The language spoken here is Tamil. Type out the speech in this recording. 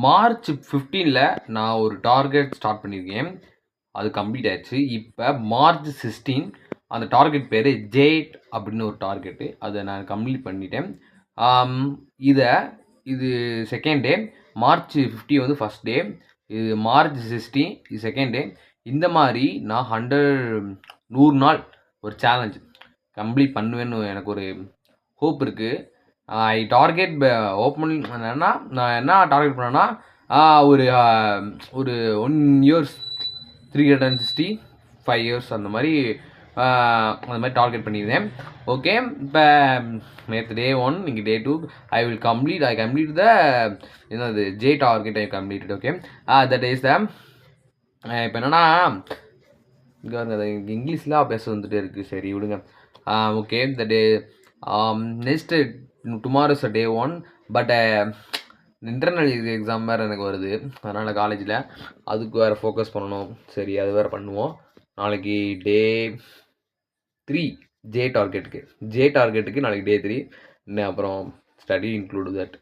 மார்ச் 15ல நான் ஒரு டார்கெட் ஸ்டார்ட் பண்ணியிருக்கேன். அது கம்ப்ளீட் ஆயிடுச்சு. இப்போ மார்ச் 16 அந்த டார்கெட் பேர் ஜேட் அப்படின்னு ஒரு டார்கெட்டு. அதை நான் கம்ப்ளீட் பண்ணிட்டேன். இது செகண்ட் டே. மார்ச் 50 வந்து ஃபஸ்ட் டே. இது மார்ச் 16 இது செகண்ட் டே. இந்த மாதிரி நான் 100 நாள் ஒரு சேலஞ்ச் கம்ப்ளீட் பண்ணுவேன்னு எனக்கு ஒரு ஹோப் இருக்குது. ஐ டார்கெட் ஓப்பன் என்னன்னா நான் என்ன டார்கெட் பண்ணேன்னா ஒரு 1 இயர்ஸ் 365 இயர்ஸ் அந்த மாதிரி டார்கெட் பண்ணியிருந்தேன். ஓகே, இப்போ நேற்று டே 1, இன்றைக்கி டே 2. ஐ கம்ப்ளீட் த என்னது J target I completed. Okay, that is the இப்போ என்னென்னா இங்கே இங்கிலீஷில் பேச வந்துட்டே இருக்குது. சரி விடுங்க. Okay, the day next tomorrow's day 1. But internal exam வேறு எனக்கு வருது. அதனால் காலேஜில் அதுக்கு வேறு ஃபோக்கஸ் பண்ணணும். சரி, அது வேறு பண்ணுவோம். நாளைக்கு டே 3 ஜே டார்கெட்டுக்கு நாளைக்கு டே 3. அப்புறம் ஸ்டடி இன்க்ளூட் தட்.